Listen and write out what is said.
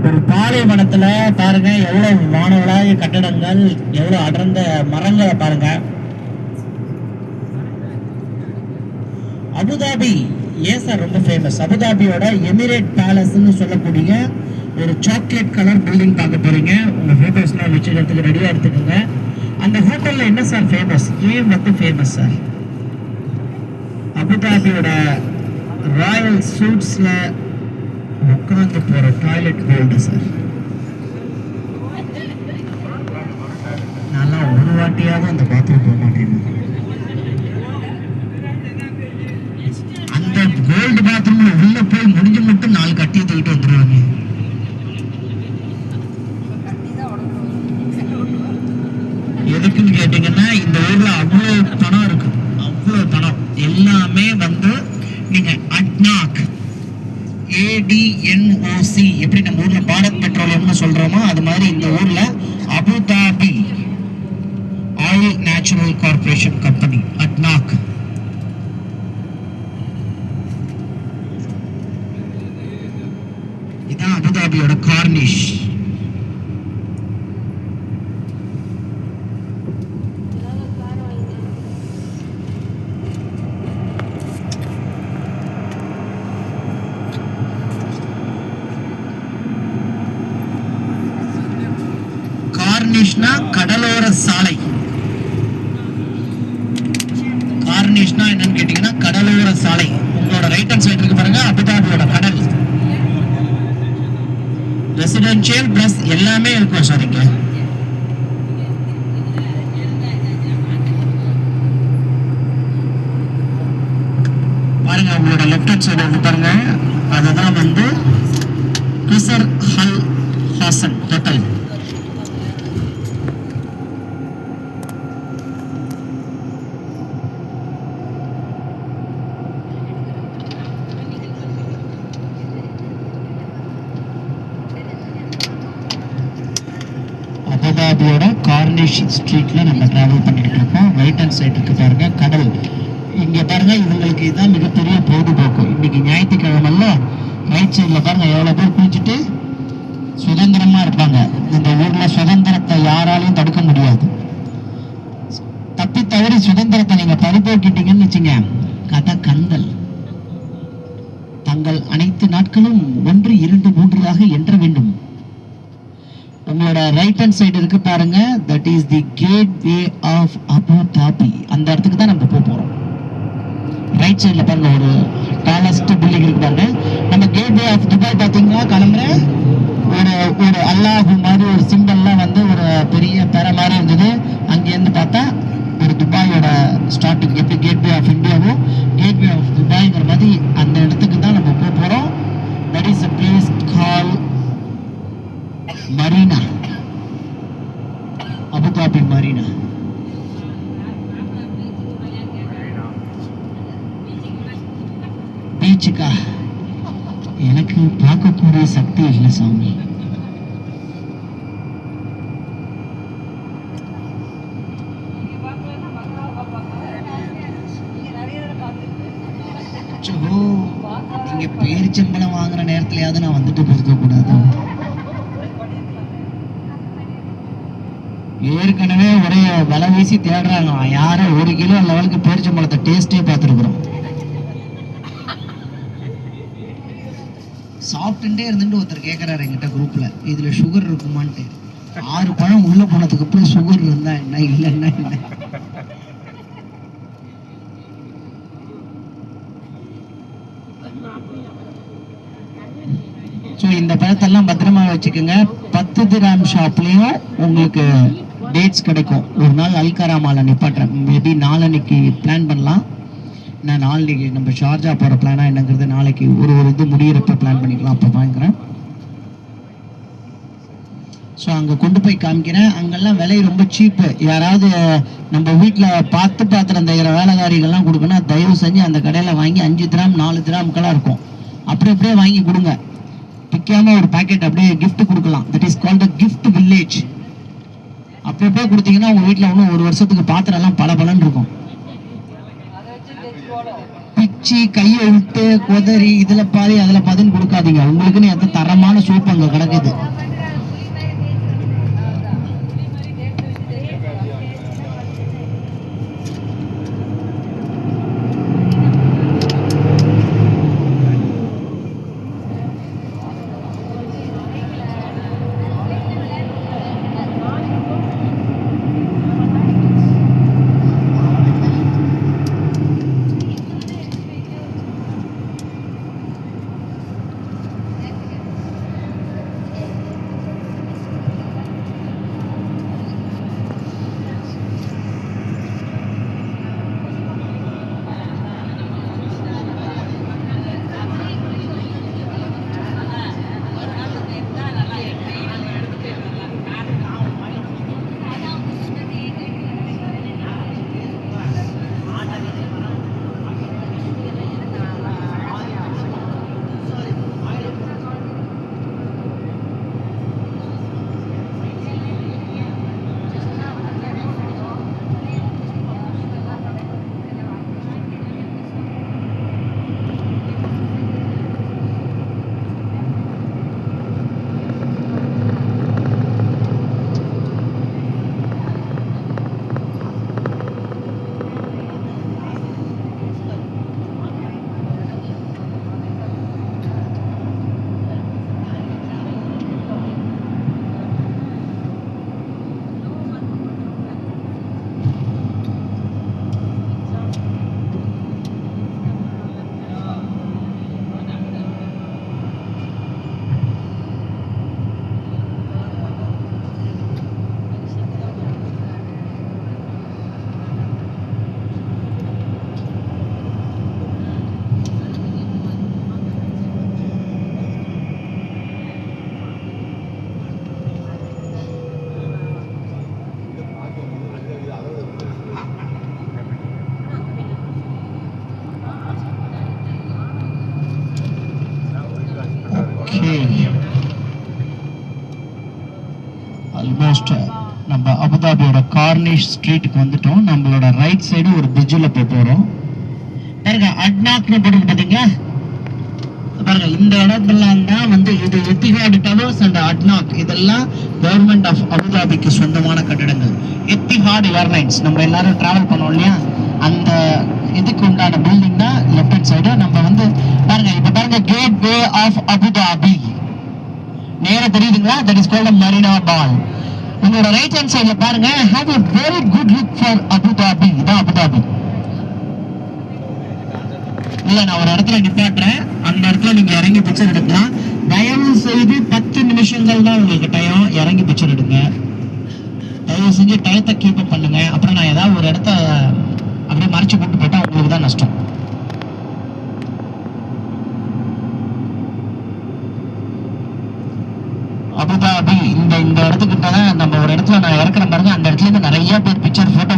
ஒரு பாலைவனத்துல பாருங்க எவ்வளவு வானவளாய கட்டடங்கள், எவ்வளவு அடர்ந்த மரங்களை பாருங்க. அபுதாபி ஏன் சார் ரொம்ப ஃபேமஸ்? அபுதாபியோட எமிரேட் பேலஸ்ன்னு சொல்லக்கூடிய ஒரு சாக்லேட் கலர் பில்டிங் பார்க்க போறீங்க. உங்க போட்டோஸ்லாம் வச்சுக்கிறதுக்கு ரெடியா எடுத்துக்கோங்க. அந்த ஹோட்டல்ல என்ன சார் ஃபேமஸ்? ஏன் வந்து ஃபேமஸ் சார்? அபுதாபியோட ராயல் சூட்ஸ்ல உட்கார்ந்து போற டாய்லெட் கோல்டு சார். நல்லா ஒரு வாட்டியாவது அந்த பாத்ரூம் போக மாட்டேன். அந்த கோல்டு பாத்ரூம்ல உள்ள போய் முடிஞ்சு மட்டும் 4 கட்டியை தூக்கிட்டு வந்துருவாங்க. எதுக்குன்னு கேட்டீங்கன்னா இந்த ஊர்ல அவ்வளவு பணம் இருக்கு, அவ்வளவு பணம். எல்லாமே வந்து நீங்க அட்னாக் ADNOC எப்படி நம்ம ஊர்ல பாரத் பெட்ரோலியம்னு சொல்றோமோ அது மாதிரி இந்த ஊர்ல Abu Dhabi oil natural corporation company ADNOC. இதான் அபுதாபியோட கார்னிஷ். கார்னிஷ்னா கடலோர சாலை. கார்னிஷ்னா என்னன்னு கேட்டீங்கன்னா கடலோர சாலை. உங்களோட ரைட் ஹேண்ட் சைடு இருக்கு பாருங்க, அபுதாபியோட கடல். ரெசிடென்ஷியல் பிளஸ் எல்லாமே இருக்கும் சார் இங்க. பாருங்க உங்களோட லெஃப்ட் ஹேண்ட் சைடு இருக்கு பாருங்க, அதுதான் வந்து கிசர் அல் ஹசன் ஹோட்டல். அபுதாபியோட கார்னிஷ் ஸ்ட்ரீட்ல நம்ம டிராவல் பண்ணிட்டு இருக்கோம். ரைட் ஹேண்ட் சைடுக்கு பாருங்க கடல். இங்க பாருங்க இவங்களுக்கு இதுதான் மிகப்பெரிய பொழுதுபோக்கு. இன்னைக்கு ஞாயிற்றுக்கிழமல்ல, ரைட் சைட்ல பாருங்க எவ்வளவு பேர் குளிச்சுட்டு சுதந்திரமா இருப்பாங்க. இந்த ஊர்ல சுதந்திரத்தை யாராலையும் தடுக்க முடியாது. தப்பி தவறி சுதந்திரத்தை நீங்க பறிபோக்கிட்டீங்கன்னு வச்சுங்க, கதை கந்தல். தங்கள் அனைத்து நாட்களும் 1, 2, 3 என்ற வேண்டும். உங்களோட ரைட் ஹேண்ட் சைடு இருக்கு பாருங்க, that is the gateway of Abu Dhabi. அந்த இடத்துக்கு தான் நம்ம போறோம். ரைட் சைடுல பாருங்க ஒரு டாலஸ்ட் பில்டிங் இருக்கு பாருங்க. நம்ம கேட்வே ஆஃப் துபாய் பாத்தீங்கன்னா கிளம்புற ஒரு அல்லாஹ் மாதிரி ஒரு சிம்பல்லாம் வந்து ஒரு பெரிய பெற மாதிரி இருந்தது. அங்கேருந்து பார்த்தா ஒரு துபாயோட ஸ்டார்டிங் எப்படி கேட்வே ஆஃப் இந்தியாவோ கேட்வே ஆஃப் துபாய்ங்கிற மாதிரி அந்த இடத்துக்கு தான் நம்ம போறோம். That is a place called Marina, Abu Dhabi Marina. பீச்சுக்கா எனக்கு பார்க்கக்கூடிய சக்தி இல்லை சாமி. நீங்க பேரிச்சம்பளம் வாங்குற நேரத்துலயாவது நான் வந்துட்டு போயிருக்க கூடாது. ஏற்கனவே ஒரே விலை வீசி தேடுறாங்க. யாரும் 1 கிலோ லெவலுக்கு பேரிச்சம்பழத்தை டேஸ்டே பார்த்துருக்குறோம். சாப்பிட்டுட்டே இருந்துட்டு ஒருத்தர் கேட்கறாரு எங்கிட்ட குரூப்ல, இதுல சுகர் இருக்குமான்ட்டு. 6 பழம் உள்ள போனதுக்கு அப்புறம் சுகர் இருந்தா என்ன இல்லைன்னா என்ன? ஸோ இந்த பழத்தெல்லாம் பத்திரமா வச்சுக்கோங்க. 10 திராம் ஷாப்லயும் உங்களுக்கு டேட்ஸ் கிடைக்கும். ஒரு நாள் அல்கராமால நிப்பாட்டுறேன். மேபி நாளைக்கு பிளான் பண்ணலாம். நான் நாளைக்கு நம்ம ஷார்ஜா போகிற பிளானா என்னங்கிறது நாளைக்கு ஒரு இது முடியிறப்ப பிளான் பண்ணிக்கலாம். அப்போ வாங்குறேன். ஸோ அங்கே கொண்டு போய் காமிக்கிறேன். அங்கெல்லாம் விலை ரொம்ப சீப்பு. யாராவது நம்ம வீட்டில் பாத்திரம் தைக்கிற வேலைக்காரிகள்லாம் கொடுக்கணும், தயவு செஞ்சு அந்த கடையில் வாங்கி 5 திராம் 4 திராமுக்கெல்லாம் இருக்கும். அப்படியே வாங்கி கொடுங்க. பிக்காம ஒரு பாக்கெட் அப்படியே கிஃப்ட் கொடுக்கலாம். That is called a gift village. அப்படியே கொடுத்தீங்கன்னா உங்க வீட்டில் இன்னும் 1 வருஷத்துக்கு பாத்திரம் எல்லாம் பல பலன்னு இருக்கும். வச்சு கையை விட்டு கொதறி இதுல பாதி அதுல பாதின்னு கொடுக்காதீங்க. உங்களுக்குன்னு எந்த தரமான சோப்பு அங்க கிடக்குது. ஆல்மோஸ்ட் நம்ம அபுதாபியோட கார்னிஷ் ஸ்ட்ரீட்டுக்கு வந்துட்டோம். நம்மளோட ரைட் சைடு ஒரு பிரிட்ஜில் போக போகிறோம். பாருங்க அட்னாக்னு போட்டு பார்த்தீங்களா? பாருங்க இந்த இடத்துலாம் தான் வந்து இது எத்திஹாட் டவர்ஸ் அண்ட் அட்னாக் இதெல்லாம் கவர்மெண்ட் ஆஃப் அபுதாபிக்கு சொந்தமான கட்டிடங்கள். எத்திஹாட் ஏர்லைன்ஸ் நம்ம எல்லாரும் டிராவல் பண்ணோம் இல்லையா, அந்த இதுக்கு உண்டான பில்டிங் தான் லெஃப்ட் ஹேண்ட் சைடு. நம்ம வந்து பாருங்க இப்போ பாருங்க கேட் வே ஆஃப் அபுதாபி நேரா தெரியுதுங்களா? தட் இஸ் கால்ட் மரீனா பால். உங்களோட ரைட் ஹேண்ட் சைடுல பாருங்க have a very good look for Abu Dhabi. இதான் அபுதாபி. இல்ல நான் ஒரு இடத்துல நிப்பாட்டுறேன், அந்த இடத்துல நீங்க இறங்கி பிக்சர் எடுக்கலாம். தயவு செய்து 10 நிமிஷங்கள் தான் உங்களுக்கு டைம், இறங்கி பிக்சர் எடுங்க. தயவு செஞ்சு டயத்தை கீப் அப் பண்ணுங்க. அப்புறம் நான் ஏதாவது ஒரு இடத்த அப்படியே மறைச்சு போட்டு போட்டா உங்களுக்கு தான் நஷ்டம். அபுதாபி இந்த இடத்துக்கிட்ட தான் நம்ம ஒரு இடத்துல நான் இறக்குற பாருங்க. அந்த இடத்துல இருந்து நிறைய பேர் பிக்சர் போட்டோ